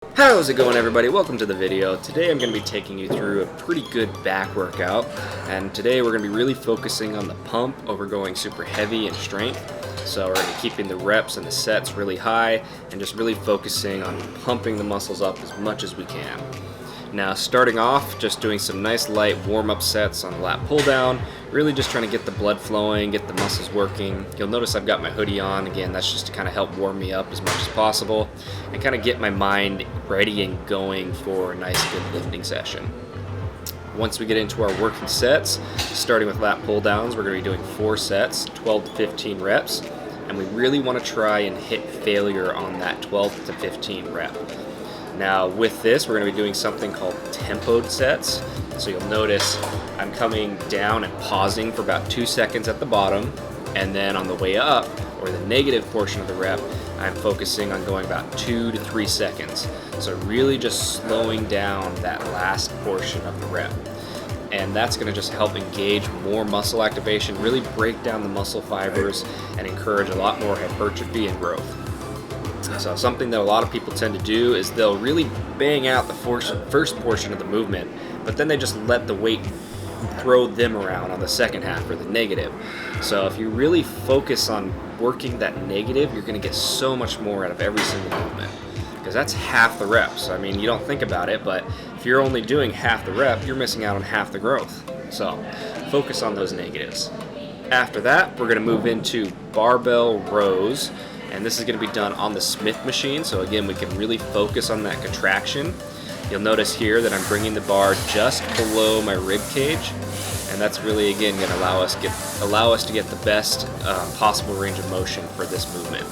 How's it going, everybody? Welcome to the video. Today I'm going to be taking you through a pretty good back workout, and today we're going to be really focusing on the pump over going super heavy and strength. So we're going to be keeping the reps and the sets really high and just really focusing on pumping the muscles up as much as we can. Now, starting off, just doing some nice light warm-up sets on the lat pull down, really just trying to get the blood flowing, get the muscles working. You'll notice I've got my hoodie on. Again, that's just to kind of help warm me up as much as possible and kind of get my mind ready and going for a nice good lifting session. Once we get into our working sets, starting with lat pull downs, we're going to be doing 4 sets, 12 to 15 reps, and we really want to try and hit failure on that 12 to 15 rep. Now with this, we're going to be doing something called tempoed sets. So you'll notice I'm coming down and pausing for about 2 seconds at the bottom, and then on the way up, or the negative portion of the rep, I'm focusing on going about 2 to 3 seconds. So really just slowing down that last portion of the rep. And that's going to just help engage more muscle activation, really break down the muscle fibers, and encourage a lot more hypertrophy and growth. So something that a lot of people tend to do is they'll really bang out the first portion of the movement, but then they just let the weight throw them around on the second half or the negative. So if you really focus on working that negative, you're going to get so much more out of every single movement, because that's half the reps. I mean, you don't think about it, but if you're only doing half the rep, you're missing out on half the growth. So focus on those negatives. After that, we're going to move into barbell rows. And this is going to be done on the Smith machine, so again, we can really focus on that contraction. You'll notice here that I'm bringing the bar just below my rib cage, and that's really, again, going to allow us to get the best possible range of motion for this movement.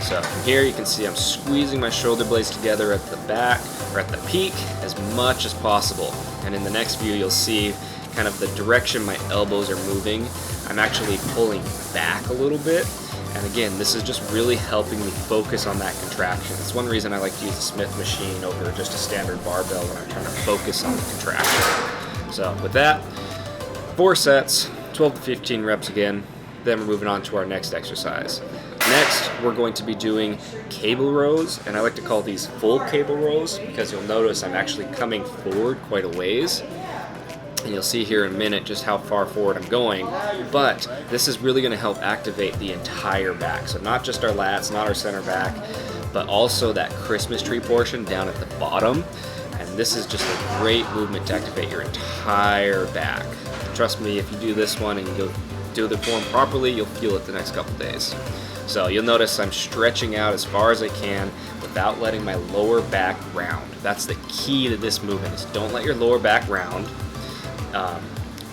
So from here, you can see I'm squeezing my shoulder blades together at the back, or at the peak, as much as possible. And in the next view, you'll see kind of the direction my elbows are moving. I'm actually pulling back a little bit. And again, this is just really helping me focus on that contraction. It's one reason I like to use a Smith machine over just a standard barbell when I'm trying to focus on the contraction. So with that, 4 sets, 12 to 15 reps again. Then we're moving on to our next exercise. Next, we're going to be doing cable rows, and I like to call these full cable rows because you'll notice I'm actually coming forward quite a ways. And you'll see here in a minute just how far forward I'm going, but this is really going to help activate the entire back. So not just our lats, not our center back, but also that Christmas tree portion down at the bottom. And this is just a great movement to activate your entire back. Trust me, if you do this one and you do the form properly, you'll feel it the next couple days. So you'll notice I'm stretching out as far as I can without letting my lower back round. That's the key to this movement, is don't let your lower back round.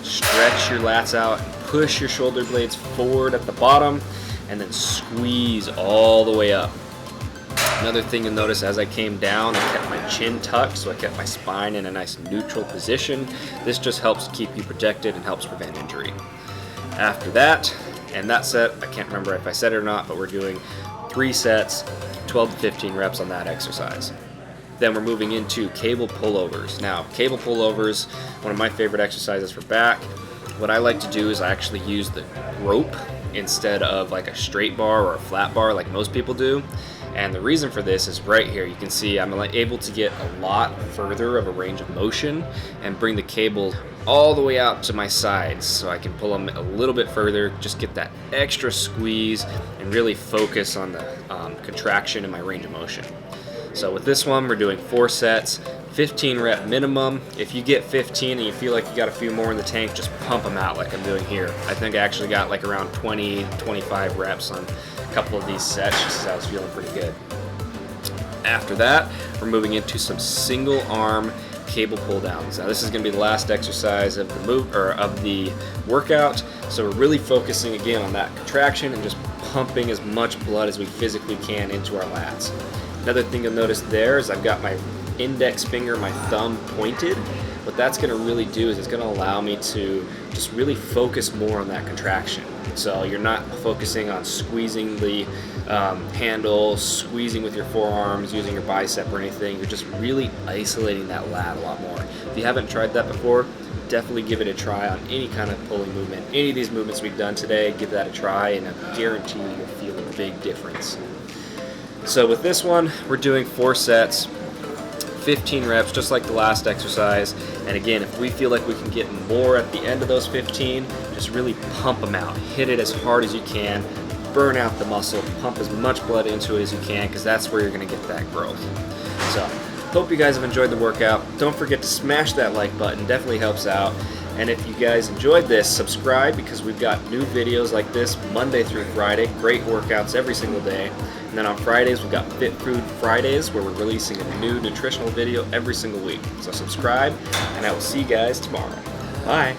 Stretch your lats out, push your shoulder blades forward at the bottom, and then squeeze all the way up. Another thing you'll notice, as I came down, I kept my chin tucked, so I kept my spine in a nice neutral position. This just helps keep you protected and helps prevent injury. After that, and that set, I can't remember if I said it or not, but we're doing 3 sets, 12 to 15 reps on that exercise. Then we're moving into cable pullovers. Now, cable pullovers, one of my favorite exercises for back. What I like to do is I actually use the rope instead of like a straight bar or a flat bar like most people do. And the reason for this is right here. You can see I'm able to get a lot further of a range of motion and bring the cable all the way out to my sides, so I can pull them a little bit further, just get that extra squeeze and really focus on the contraction in my range of motion. So with this one, we're doing 4 sets, 15 rep minimum. If you get 15 and you feel like you got a few more in the tank, just pump them out like I'm doing here. I think I actually got like around 20, 25 reps on a couple of these sets just as I was feeling pretty good. After that, we're moving into some single arm cable pull downs. Now this is going to be the last exercise of the workout. So we're really focusing again on that contraction and just pumping as much blood as we physically can into our lats. Another thing you'll notice there is I've got my index finger, my thumb pointed. What that's going to really do is it's going to allow me to just really focus more on that contraction. So you're not focusing on squeezing the handle, squeezing with your forearms, using your bicep or anything. You're just really isolating that lat a lot more. If you haven't tried that before, definitely give it a try on any kind of pulling movement. Any of these movements we've done today, give that a try, and I guarantee you'll feel a big difference. So with this one, we're doing 4 sets, 15 reps, just like the last exercise. And again, if we feel like we can get more at the end of those 15, just really pump them out. Hit it as hard as you can. Burn out the muscle. Pump as much blood into it as you can, because that's where you're going to get that growth. So, hope you guys have enjoyed the workout. Don't forget to smash that like button. Definitely helps out. And if you guys enjoyed this, subscribe, because we've got new videos like this Monday through Friday. Great workouts every single day. And then on Fridays, we've got Fit Food Fridays, where we're releasing a new nutritional video every single week. So subscribe, and I will see you guys tomorrow. Bye.